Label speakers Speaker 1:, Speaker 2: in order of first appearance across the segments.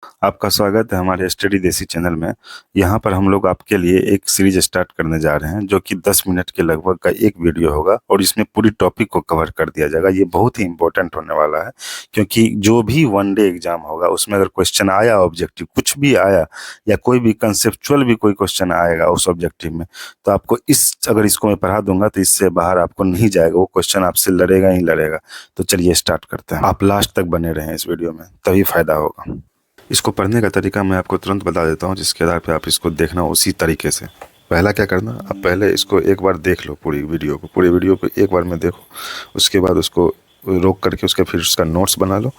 Speaker 1: आपका स्वागत है हमारे स्टडी देसी चैनल में। यहाँ पर हम लोग आपके लिए एक सीरीज स्टार्ट करने जा रहे हैं जो कि 10 मिनट के लगभग का एक वीडियो होगा और इसमें पूरी टॉपिक को कवर कर दिया जाएगा। ये बहुत ही इंपॉर्टेंट होने वाला है क्योंकि जो भी वन डे एग्जाम होगा उसमें अगर क्वेश्चन आया ऑब्जेक्टिव कुछ भी आया या कोई भी कंसेप्चुअल भी कोई क्वेश्चन आएगा उस ऑब्जेक्टिव में, तो आपको अगर इसको मैं पढ़ा दूंगा तो इससे बाहर आपको नहीं जाएगा, वो क्वेश्चन आपसे लड़ेगा ही लड़ेगा। तो चलिए स्टार्ट करते हैं। आप लास्ट तक बने रहें इस वीडियो में, तभी फायदा होगा। इसको पढ़ने का तरीका मैं आपको तुरंत बता देता हूँ, जिसके आधार पे आप इसको देखना उसी तरीके से। पहला क्या करना, आप पहले इसको एक बार देख लो, पूरी वीडियो को एक बार में देखो। उसके बाद उसको रोक करके उसके फिर उसका नोट्स बना लो।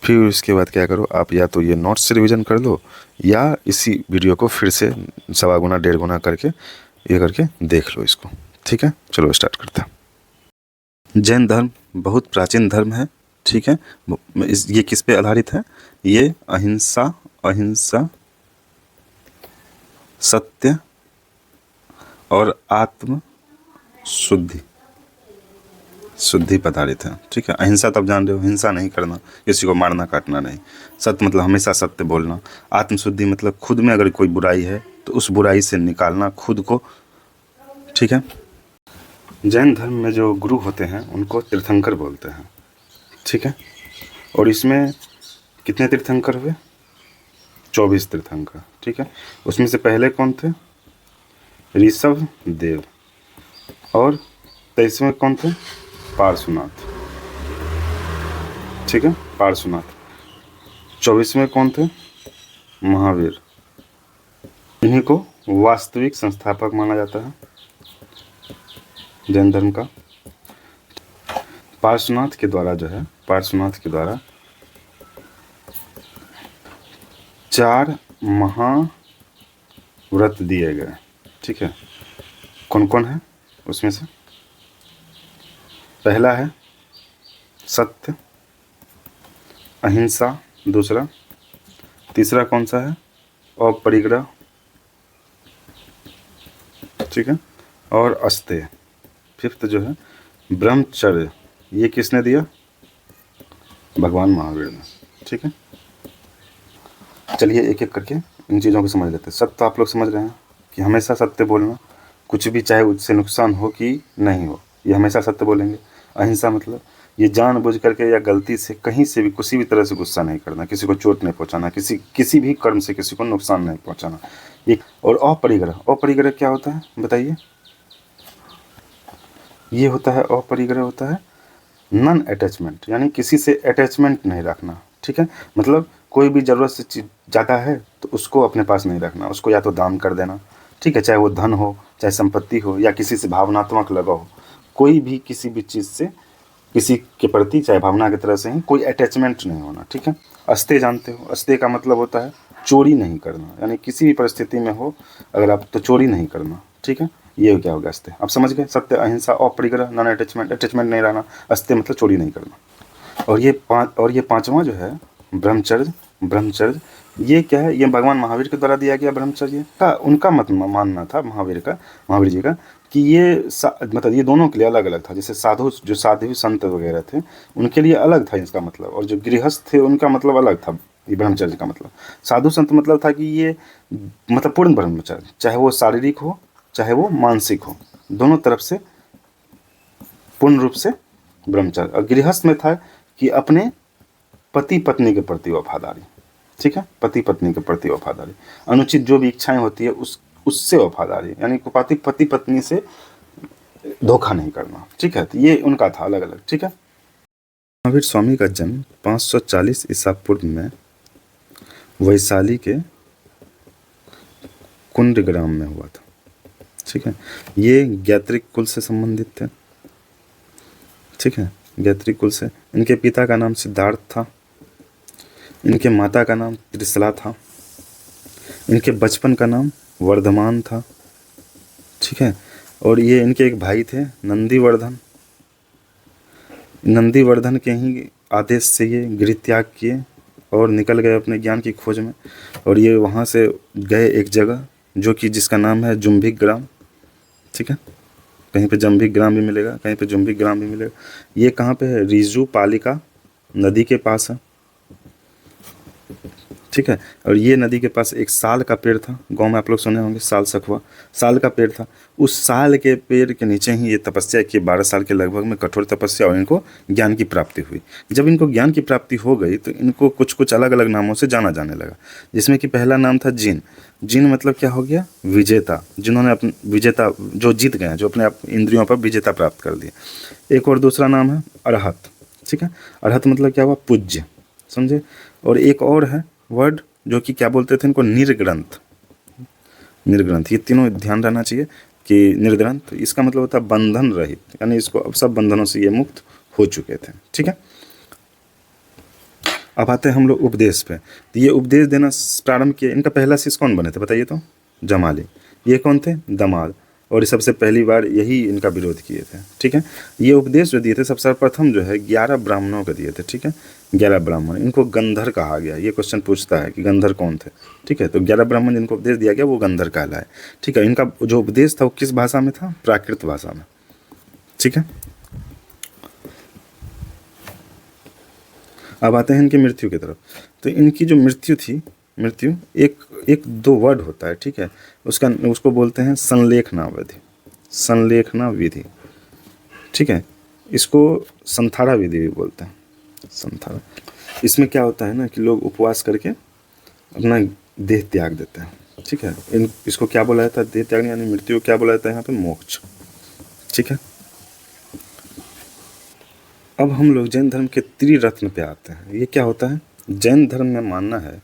Speaker 1: फिर उसके बाद क्या करो, आप या तो ये नोट्स से रिविज़न कर लो या इसी वीडियो को फिर से 1.25 गुना 1.5 गुना करके ये करके देख लो इसको। ठीक है, चलो स्टार्ट करते हैं। जैन धर्म बहुत प्राचीन धर्म है। ठीक है, ये किस पे आधारित है? ये अहिंसा, सत्य और आत्म शुद्धि पर आधारित है। ठीक है, अहिंसा तो आप जान रहे हो, हिंसा नहीं करना, किसी को मारना काटना नहीं। सत्य मतलब हमेशा सत्य बोलना। आत्मशुद्धि मतलब खुद में अगर कोई बुराई है तो उस बुराई से निकालना खुद को। ठीक है, जैन धर्म में जो गुरु होते हैं उनको तीर्थंकर बोलते हैं। ठीक है, और इसमें कितने तीर्थंकर हुए? 24 तीर्थंकर। ठीक है, उसमें से पहले कौन थे? ऋषभ देव। और 23वें कौन थे? पार्श्वनाथ। ठीक है, पार्श्वनाथ। 24वें कौन थे? महावीर। इन्हीं को वास्तविक संस्थापक माना जाता है जैन धर्म का। पार्श्वनाथ के द्वारा 4 महाव्रत दिए गए। ठीक है, कौन कौन है उसमें से? पहला है सत्य, अहिंसा, दूसरा, तीसरा कौन सा है? अपरिग्रह। ठीक है, और अस्तेय। 5th जो है ब्रह्मचर्य। ये किसने दिया? भगवान महावीर ने। ठीक है, चलिए एक एक करके इन चीज़ों को समझ लेते हैं। सत्य आप लोग समझ रहे हैं कि हमेशा सत्य बोलना, कुछ भी चाहे उससे नुकसान हो कि नहीं हो, ये हमेशा सत्य बोलेंगे। अहिंसा मतलब ये जानबूझ करके या गलती से कहीं से भी किसी भी तरह से गुस्सा नहीं करना, किसी को चोट नहीं पहुंचाना, किसी भी कर्म से किसी को नुकसान नहीं पहुंचाना। ये और अपरिग्रह क्या होता है बताइए? ये होता है अपरिग्रह होता है नॉन अटैचमेंट, यानी किसी से अटैचमेंट नहीं रखना। ठीक है, मतलब कोई भी ज़रूरत से चीज़ ज़्यादा है तो उसको अपने पास नहीं रखना, उसको या तो दान कर देना। ठीक है, चाहे वो धन हो, चाहे संपत्ति हो, या किसी से भावनात्मक लगाव हो, कोई भी किसी भी चीज़ से किसी के प्रति चाहे भावना की तरह से ही कोई अटैचमेंट नहीं होना। ठीक है, अस्तेय जानते हो? अस्तेय का मतलब होता है चोरी नहीं करना, यानी किसी भी परिस्थिति में हो अगर आप तो चोरी नहीं करना। ठीक है, ये क्या हो गया अस्तेय? आप समझ गए? सत्य, अहिंसा, अपरिग्रह, नॉन अटैचमेंट नहीं रहना। अस्तेय मतलब चोरी नहीं करना। और ये 5वां जो है ब्रह्मचर्य, ये क्या है? ये भगवान महावीर के द्वारा दिया गया ब्रह्मचर्य का उनका मत मानना था, महावीर जी का, कि ये मतलब ये दोनों के लिए अलग अलग था। जैसे साधु संत वगैरह थे उनके लिए अलग था इसका मतलब, और जो गृहस्थ थे उनका मतलब अलग था। ये ब्रह्मचर्य का मतलब साधु संत मतलब था कि ये मतलब पूर्ण ब्रह्मचर्य, चाहे वो शारीरिक हो चाहे वो मानसिक हो, दोनों तरफ से पूर्ण रूप से ब्रह्मचर्य। और गृहस्थ में था कि अपने पति पत्नी के प्रति वफादारी। ठीक है, पति पत्नी के प्रति वफादारी, अनुचित जो भी इच्छाएं होती है उससे वफादारी, यानी पति पत्नी से धोखा नहीं करना। ठीक है, तो ये उनका था अलग अलग। ठीक है, महावीर स्वामी का जन्म 540 ईसा पूर्व में वैशाली के कुंडग्राम में हुआ था। ठीक है, ये ज्ञात्रिक कुल से संबंधित थे। ठीक है, ज्ञात्रिक कुल से। इनके पिता का नाम सिद्धार्थ था, इनके माता का नाम त्रिशला था, इनके बचपन का नाम वर्धमान था। ठीक है, और ये इनके एक भाई थे नंदीवर्धन के ही आदेश से ये गृह त्याग किए और निकल गए अपने ज्ञान की खोज में। और ये वहाँ से गए एक जगह जो कि जिसका नाम है जुम्भिक ग्राम। ठीक है, कहीं पे जम्भिक ग्राम भी मिलेगा, कहीं पे जुम्भिक ग्राम भी मिलेगा। ये कहाँ पे है? रिजू पालिका नदी के पास है। ठीक है। और ये नदी के पास एक साल का पेड़ था, गांव में आप लोग सुने होंगे साल सखुआ, साल का पेड़ था। उस साल के पेड़ के नीचे ही ये तपस्या की, 12 साल के लगभग में कठोर तपस्या, और इनको ज्ञान की प्राप्ति हुई। जब इनको ज्ञान की प्राप्ति हो गई तो इनको कुछ कुछ अलग अलग नामों से जाना जाने लगा, जिसमें कि पहला नाम था जिन। जिन मतलब क्या हो गया, विजेता, जिन्होंने अपने विजेता, जो जीत गए, जो अपने आप इंद्रियों पर विजेता प्राप्त कर दिया। एक और दूसरा नाम है अरहत, ठीक है। अरहत मतलब क्या हुआ, पूज्य, समझे। और एक और है वर्ड जो कि क्या बोलते थे इनको, निर्ग्रंथ। निर्ग्रंथ, ये तीनों ध्यान रहना चाहिए कि निर्ग्रंथ इसका मतलब होता है बंधन रहित, यानी इसको अब सब बंधनों से ये मुक्त हो चुके थे, ठीक है। अब आते हैं हम लोग उपदेश पे। तो ये उपदेश देना प्रारंभ किए, इनका पहला शिष्य कौन बने थे बताइए तो, जमाली। ये कौन थे, दमाद। और ये सबसे पहली बार यही इनका विरोध किए थे, ठीक है। ये उपदेश जो दिए थे सबसे सर्वप्रथम जो है 11 ब्राह्मणों को दिए थे, ठीक है। 11 ब्राह्मण, इनको गंधर कहा गया। ये क्वेश्चन पूछता है कि गंधर कौन थे, ठीक है। तो 11 ब्राह्मण जिनको उपदेश दिया गया वो गंधर कहलाए, ठीक है। इनका जो उपदेश था वो किस भाषा में था, प्राकृत भाषा में, ठीक है। अब आते हैं इनकी मृत्यु की तरफ। तो इनकी जो मृत्यु थी, मृत्यु एक एक दो वर्ड होता है, ठीक है। उसको बोलते हैं संलेखना विधि, संलेखना विधि, ठीक है। इसको संथारा विधि भी बोलते हैं, संथारा। इसमें क्या होता है ना कि लोग उपवास करके अपना देह त्याग देते हैं, ठीक है। इसको क्या बोला जाता है, देह त्याग यानी मृत्यु, क्या बोला जाता है यहाँ पे, मोक्ष, ठीक है। अब हम लोग जैन धर्म के त्रिरत्न पे आते हैं। ये क्या होता है, जैन धर्म में मानना है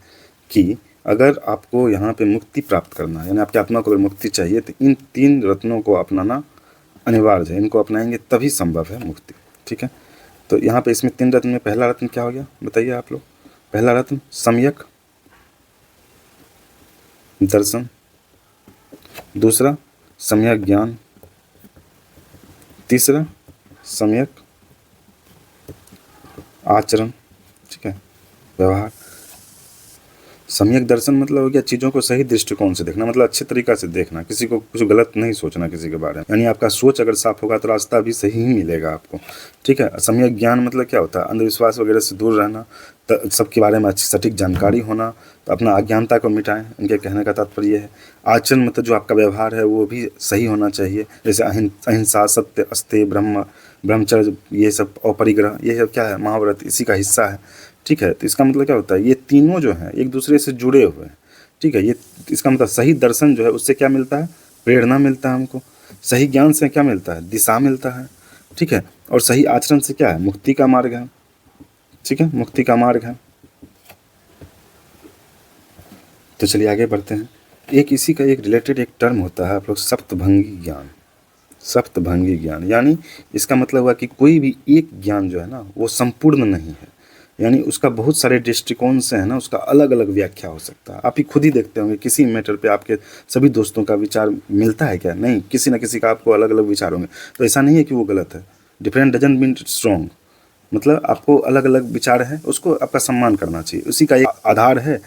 Speaker 1: कि अगर आपको यहाँ पे मुक्ति प्राप्त करना है, यानी आपकी आत्मा को अगर मुक्ति चाहिए, तो इन 3 रत्नों को अपनाना अनिवार्य है। इनको अपनाएंगे तभी संभव है मुक्ति, ठीक है। तो यहाँ पे इसमें 3 रत्न में पहला रत्न क्या हो गया बताइए आप लोग। पहला रत्न सम्यक दर्शन, दूसरा सम्यक ज्ञान, तीसरा सम्यक आचरण, ठीक है, व्यवहार। सम्यक दर्शन मतलब हो गया चीज़ों को सही दृष्टिकोण से देखना, मतलब अच्छे तरीक़ा से देखना, किसी को कुछ गलत नहीं सोचना किसी के बारे में, यानी आपका सोच अगर साफ होगा तो रास्ता भी सही ही मिलेगा आपको, ठीक है। सम्यक ज्ञान मतलब क्या होता है, अंधविश्वास वगैरह से दूर रहना, सबके बारे में अच्छी सटीक जानकारी होना, तो अपना अज्ञानता को मिटाएं, इनके कहने का तात्पर्य ये है। आचरण मतलब जो आपका व्यवहार है वो भी सही होना चाहिए, जैसे अहिंसा, सत्य, अस्तेय, ब्रह्मचर्य, ये सब, अपरिग्रह, ये सब क्या है, महाव्रत इसी का हिस्सा है, ठीक है। तो इसका मतलब क्या होता है, ये तीनों जो हैं एक दूसरे से जुड़े हुए हैं, ठीक है। ये इसका मतलब सही दर्शन जो है उससे क्या मिलता है, प्रेरणा मिलता है हमको। सही ज्ञान से क्या मिलता है, दिशा मिलता है, ठीक है। और सही आचरण से क्या है, मुक्ति का मार्ग है, ठीक है, मुक्ति का मार्ग है। तो चलिए आगे बढ़ते हैं। एक इसी का एक रिलेटेड एक टर्म होता है आप लोग, सप्तभंगी ज्ञान। सप्तभंगी ज्ञान यानी इसका मतलब हुआ कि कोई भी एक ज्ञान जो है ना वो संपूर्ण नहीं है, यानी उसका बहुत सारे दृष्टिकोण से है ना उसका अलग अलग व्याख्या हो सकता है। आप ही खुद ही देखते होंगे किसी मैटर पे आपके सभी दोस्तों का विचार मिलता है क्या, नहीं, किसी न किसी का आपको अलग अलग विचार होंगे। तो ऐसा नहीं है कि वो गलत है, डिफरेंट डजंट मीन स्ट्रॉन्ग, मतलब आपको अलग अलग विचार है, उसको आपका सम्मान करना चाहिए। उसी का एक आधार है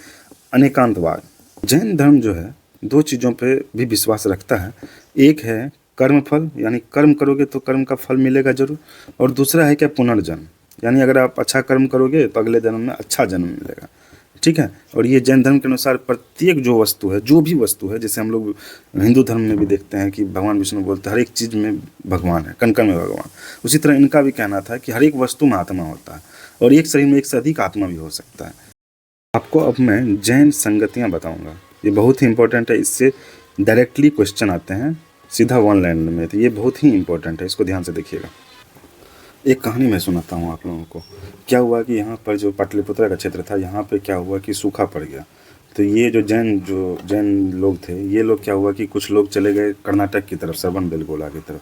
Speaker 1: अनेकांतवाद। जैन धर्म जो है 2 चीज़ों पे भी विश्वास रखता है, एक है कर्म फल, यानी कर्म करोगे तो कर्म का फल मिलेगा जरूर, और दूसरा है क्या, पुनर्जन्म, यानी अगर आप अच्छा कर्म करोगे तो अगले जन्म में अच्छा जन्म मिलेगा, ठीक है। और ये जैन धर्म के अनुसार प्रत्येक जो वस्तु है, जो भी वस्तु है, जैसे हम लोग हिंदू धर्म में भी देखते हैं कि भगवान विष्णु बोलते हैं हर एक चीज़ में भगवान है, कण कण में भगवान, उसी तरह इनका भी कहना था कि हर एक वस्तु में आत्मा होता है और एक शरीर में एक से अधिक आत्मा भी हो सकता है। आपको अब मैं जैन संगतियाँ बताऊँगा, ये बहुत ही इंपॉर्टेंट है, इससे डायरेक्टली क्वेश्चन आते हैं सीधा 1 लाइन में, तो ये बहुत ही इंपॉर्टेंट है, इसको ध्यान से देखिएगा। एक कहानी मैं सुनाता हूँ आप लोगों को। क्या हुआ कि यहाँ पर जो पाटलिपुत्र का क्षेत्र था, यहाँ पे क्या हुआ कि सूखा पड़ गया। तो ये जो जैन लोग थे, ये लोग क्या हुआ कि कुछ लोग चले गए कर्नाटक की तरफ, श्रवणबेलगोला की तरफ,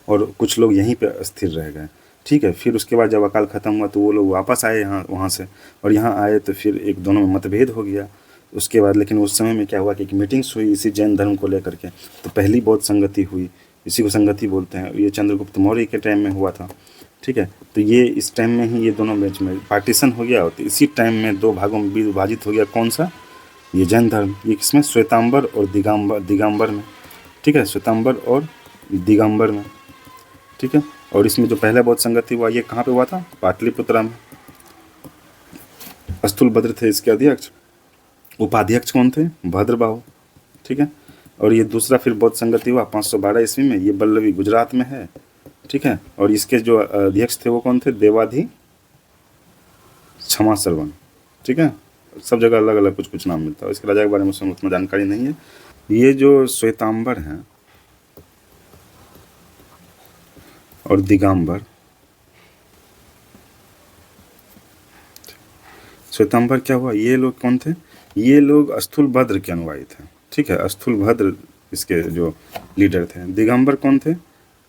Speaker 1: और कुछ लोग यहीं पे स्थिर रह गए, ठीक है। फिर उसके बाद जब अकाल ख़त्म हुआ तो वो लोग वापस आए यहाँ, वहाँ से, और यहाँ आए तो फिर एक दोनों में मतभेद हो गया उसके बाद। लेकिन उस समय में क्या हुआ कि एक मीटिंग्स हुई इसी जैन धर्म को लेकर के, तो पहली बहुत संगति हुई, इसी को संगति बोलते हैं। ये चंद्रगुप्त मौर्य के टाइम में हुआ था, ठीक है। तो ये इस टाइम में ही ये दोनों बैच में पार्टीशन हो गया, तो इसी टाइम में 2 भागों में विभाजित हो गया। कौन सा, ये जैन धर्म, ये किसमें, श्वेतांबर और दिगंबर में, ठीक है, श्वेतांबर और दिगंबर में, ठीक है। और इसमें जो पहला बहुत संगति हुआ ये कहाँ पे हुआ था, पाटलिपुत्रा में। स्थूलभद्र थे इसके अध्यक्ष, उपाध्यक्ष कौन थे? भद्रबाहु, ठीक है। और ये दूसरा फिर बौद्ध संगति हुआ 512 ईस्वी में, ये बल्लवी गुजरात में है, ठीक है। और इसके जो अध्यक्ष थे वो कौन थे? देवाधि क्षमा श्रवण, ठीक है। सब जगह अलग अलग कुछ कुछ नाम मिलता है, इसके राजा के बारे में मुझे उतना जानकारी नहीं है। ये जो श्वेतांबर हैं और दिगंबर, श्वेतांबर क्या हुआ? ये लोग कौन थे? ये लोग स्थूलभद्र के अनुयायी थे, ठीक है। स्थूलभद्र इसके जो लीडर थे। दिगंबर कौन थे?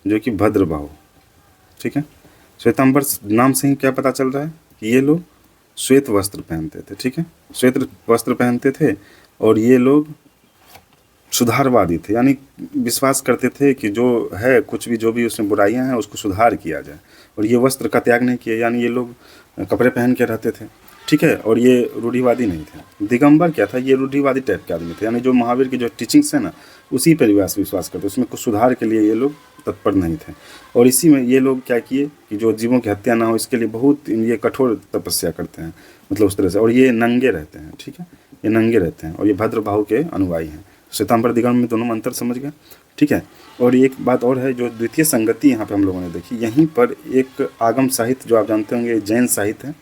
Speaker 1: जो कि भद्रबाहु, ठीक है। श्वेतांबर नाम से ही क्या पता चल रहा है कि ये लोग श्वेत वस्त्र पहनते थे, ठीक है। श्वेत वस्त्र पहनते थे और ये लोग सुधारवादी थे, यानी विश्वास करते थे कि जो है कुछ भी, जो भी उसमें बुराइयां हैं उसको सुधार किया जाए। और ये वस्त्र का त्याग नहीं किया, यानी ये लोग कपड़े पहन के रहते थे, ठीक है। और ये रूढ़िवादी नहीं थे। दिगंबर क्या था? ये रूढ़िवादी टाइप के आदमी थे, यानी जो महावीर की जो टीचिंग्स है ना उसी पर विश्वास करते, उसमें कुछ सुधार के लिए ये लोग तत्पर नहीं थे। और इसी में ये लोग क्या किए कि जो जीवों की हत्या ना हो इसके लिए बहुत ये कठोर तपस्या करते हैं, मतलब उस तरह से। और ये नंगे रहते हैं, ठीक है, ये नंगे रहते हैं और ये भद्रबाहु के अनुयायी हैं। श्वेतांबर दिगंबर में दोनों में अंतर समझ गए, ठीक है। और एक बात और है, जो द्वितीय संगति यहाँ पे हम लोगों ने देखी, यहीं पर एक आगम साहित्य जो आप जानते होंगे जैन साहित्य है,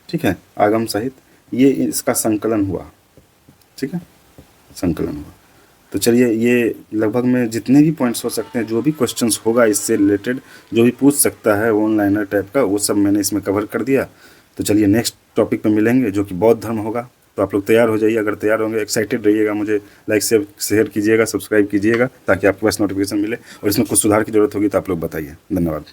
Speaker 1: ठीक है, आगम साहित्य, ये इसका संकलन हुआ, ठीक है, संकलन हुआ। तो चलिए, ये लगभग में जितने भी पॉइंट्स हो सकते हैं, जो भी क्वेश्चंस होगा इससे रिलेटेड, जो भी पूछ सकता है ऑनलाइनर टाइप का, वो सब मैंने इसमें कवर कर दिया। तो चलिए नेक्स्ट टॉपिक पे मिलेंगे जो कि बौद्ध धर्म होगा। तो आप लोग तैयार हो जाइए, अगर तैयार होंगे एक्साइटेड रहिएगा, मुझे लाइक से शेयर कीजिएगा, सब्सक्राइब कीजिएगा ताकि आपके पास नोटिफिकेशन मिले। और इसमें कुछ सुधार की ज़रूरत होगी तो आप लोग बताइए। धन्यवाद।